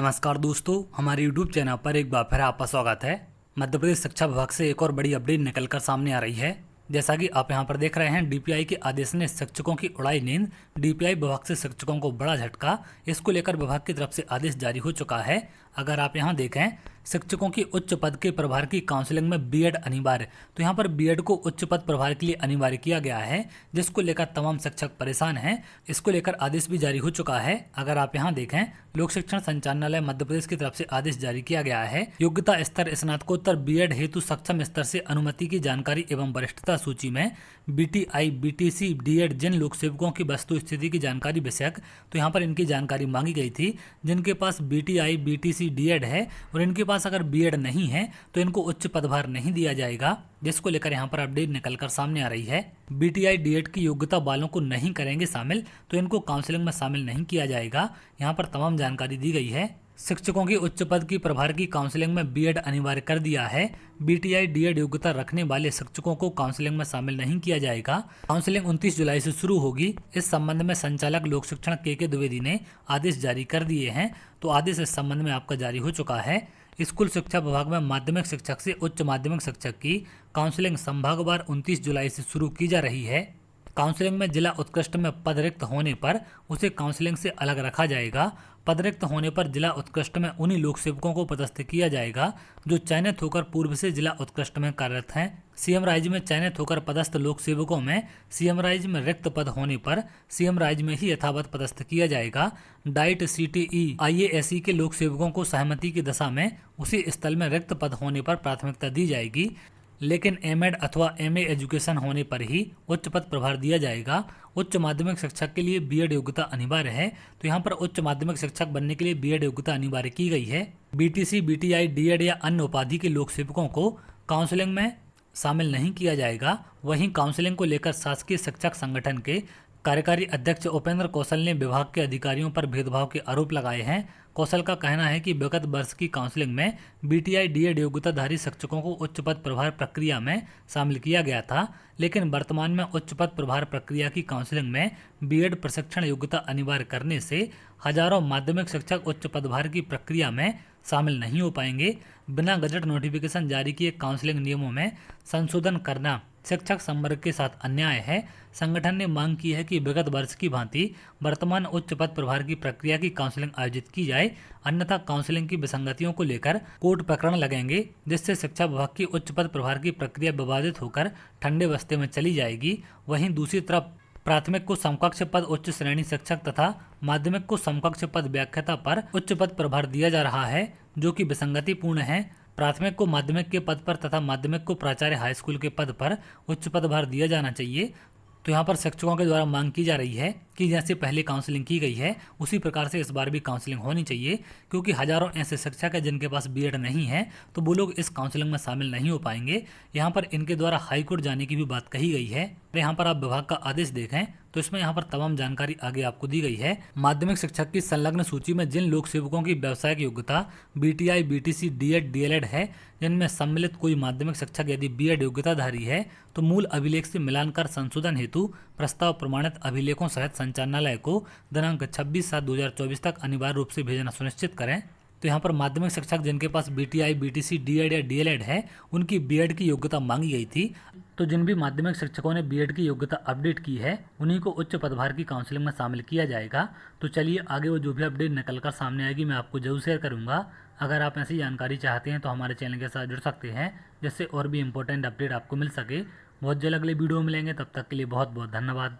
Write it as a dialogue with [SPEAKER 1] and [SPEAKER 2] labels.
[SPEAKER 1] नमस्कार दोस्तों, हमारे YouTube चैनल पर एक बार फिर आपका स्वागत है। मध्य प्रदेश शिक्षा विभाग से एक और बड़ी अपडेट निकलकर सामने आ रही है। जैसा कि आप यहां पर देख रहे हैं, डीपीआई के आदेश ने शिक्षकों की उड़ाई नींद। डीपीआई विभाग से शिक्षकों को बड़ा झटका। इसको लेकर विभाग की तरफ से आदेश जारी हो चुका है। अगर आप यहां देखें, शिक्षकों की उच्च पद के प्रभार की काउंसलिंग में बीएड अनिवार्य। तो यहाँ पर बीएड को उच्च पद प्रभार के लिए अनिवार्य किया गया है, जिसको लेकर तमाम शिक्षक परेशान हैं। इसको लेकर आदेश भी जारी हो चुका है। अगर आप यहाँ देखें, लोक शिक्षण संचालनालय मध्य प्रदेश की तरफ से आदेश जारी किया गया है। योग्यता स्तर स्नातकोत्तर बीएड हेतु सक्षम स्तर से अनुमति की जानकारी एवं वरिष्ठता सूची में बीटीआई बीटीसी डीएड जिन लोक सेवकों की वस्तु स्थिति की जानकारी विषयक, तो यहाँ पर इनकी जानकारी मांगी गई थी। जिनके पास बीटीआई बीटीसी डीएड है और इनके पास अगर बीएड नहीं है तो इनको उच्च पदभार नहीं दिया जाएगा, जिसको लेकर यहाँ पर अपडेट निकलकर सामने आ रही है। बीटीआई डीएड की योग्यता वालों को नहीं करेंगे शामिल, तो इनको काउंसलिंग में शामिल नहीं किया जाएगा। यहाँ पर तमाम जानकारी दी गई है। शिक्षकों की उच्च पद की प्रभार की काउंसलिंग में बीएड अनिवार्य कर दिया है। बीटीआई डीएड योग्यता रखने वाले शिक्षकों को काउंसलिंग में शामिल नहीं किया जाएगा। काउंसलिंग 29 जुलाई से शुरू होगी। इस संबंध में संचालक लोक शिक्षण के द्विवेदी ने आदेश जारी कर दिए हैं। तो आदेश इस संबंध में आपका जारी हो चुका है। स्कूल शिक्षा विभाग में माध्यमिक शिक्षक से उच्च माध्यमिक शिक्षक की काउंसलिंग संभागवार 29 जुलाई से शुरू की जा रही है। काउंसलिंग में जिला उत्कृष्ट में पद रिक्त होने पर उसे काउंसलिंग से अलग रखा जाएगा। पद रिक्त होने पर जिला उत्कृष्ट में उन्हीं लोक सेवकों को पदस्थ किया जाएगा जो चयनित होकर पूर्व से जिला उत्कृष्ट में कार्यरत हैं। सीएम राज्य में चयनित होकर पदस्थ लोक सेवकों में सीएम राज्य में रिक्त पद होने पर सीएम राज्य में ही यथावत पदस्थ किया जाएगा। डाइट सीटीई आईएएसई के लोक सेवकों को सहमति की दशा में उसी स्थल में रिक्त पद होने पर प्राथमिकता दी जाएगी, लेकिन एमएड अथवा एमए एजुकेशन होने पर ही उच्च पद प्रभार दिया जाएगा। उच्च माध्यमिक शिक्षक के लिए बीएड योग्यता अनिवार्य है, तो यहाँ पर उच्च माध्यमिक शिक्षक बनने के लिए बीएड योग्यता अनिवार्य की गई है। बीटीसी बीटीआई डीएड या अन्य उपाधि के लोक सेवकों को काउंसलिंग में शामिल नहीं किया जाएगा। वहीं काउंसलिंग को लेकर शासकीय शिक्षक संगठन के कार्यकारी अध्यक्ष उपेंद्र कौशल ने विभाग के अधिकारियों पर भेदभाव के आरोप लगाए हैं। कौशल का कहना है कि विगत वर्ष की काउंसलिंग में बीटीआई डीएड योग्यताधारी शिक्षकों को उच्च पद प्रभार प्रक्रिया में शामिल किया गया था, लेकिन वर्तमान में उच्च पद प्रभार प्रक्रिया की काउंसलिंग में बीएड प्रशिक्षण योग्यता अनिवार्य करने से हजारों माध्यमिक शिक्षक उच्च पदभार की प्रक्रिया में शामिल नहीं हो पाएंगे। बिना गजट नोटिफिकेशन जारी किए काउंसलिंग नियमों में संशोधन करना शिक्षक संवर्ग के साथ अन्याय है। संगठन ने मांग की है कि विगत वर्ष की भांति वर्तमान उच्च पद प्रभार की प्रक्रिया की काउंसलिंग आयोजित की जाए, अन्यथा काउंसलिंग की विसंगतियों को लेकर कोर्ट प्रकरण लगेंगे, जिससे शिक्षा विभाग की उच्च पद प्रभार की प्रक्रिया विवादित होकर ठंडे बस्ते में चली जाएगी। वहीं दूसरी तरफ प्राथमिक को समकक्ष पद उच्च श्रेणी शिक्षक तथा माध्यमिक को समकक्ष पद व्याख्याता पर उच्च पद प्रभार दिया जा रहा है, जो कि विसंगतिपूर्ण है। प्राथमिक को माध्यमिक के पद पर तथा माध्यमिक को प्राचार्य हाई स्कूल के पद पर उच्च पदभार दिया जाना चाहिए। तो यहाँ पर शिक्षकों के द्वारा मांग की जा रही है कि जैसे पहले काउंसलिंग की गई है उसी प्रकार से इस बार भी काउंसलिंग होनी चाहिए, क्योंकि हजारों ऐसे शिक्षक हैं जिनके पास बीएड नहीं है, तो वो लोग इस काउंसलिंग में शामिल नहीं हो पाएंगे। यहाँ पर इनके द्वारा हाईकोर्ट जाने की भी बात कही गई है। यहाँ पर आप विभाग का आदेश देखें तो इसमें यहाँ पर तमाम जानकारी आगे आपको दी गई है। माध्यमिक शिक्षक की संलग्न सूची में जिन लोक सेवकों की व्यावसायिक योग्यता बीटीआई बीटीसी डीएड डीएलएड है, जिनमें सम्मिलित कोई माध्यमिक शिक्षक यदि बीएड योग्यताधारी है तो मूल अभिलेख से मिलान कर संशोधन हेतु प्रस्ताव प्रमाणित अभिलेखों सहित संचालनालय को दिनांक 26/7/2024 तक अनिवार्य रूप से भेजना सुनिश्चित करें। तो यहाँ पर माध्यमिक शिक्षक जिनके पास बीटीआई बीटीसी डीएड या डीएलएड है, उनकी बीएड की योग्यता मांगी गई थी। तो जिन भी माध्यमिक शिक्षकों ने बीएड की योग्यता अपडेट की है, उन्हीं को उच्च पदभार की काउंसलिंग में शामिल किया जाएगा। तो चलिए आगे वो जो भी अपडेट निकल कर सामने आएगी मैं आपको जरूर शेयर करूँगा। अगर आप ऐसी जानकारी चाहते हैं तो हमारे चैनल के साथ जुड़ सकते हैं, जिससे और भी इंपॉर्टेंट अपडेट आपको मिल सके। बहुत जल्द अगले वीडियो में मिलेंगे, तब तक के लिए बहुत बहुत धन्यवाद।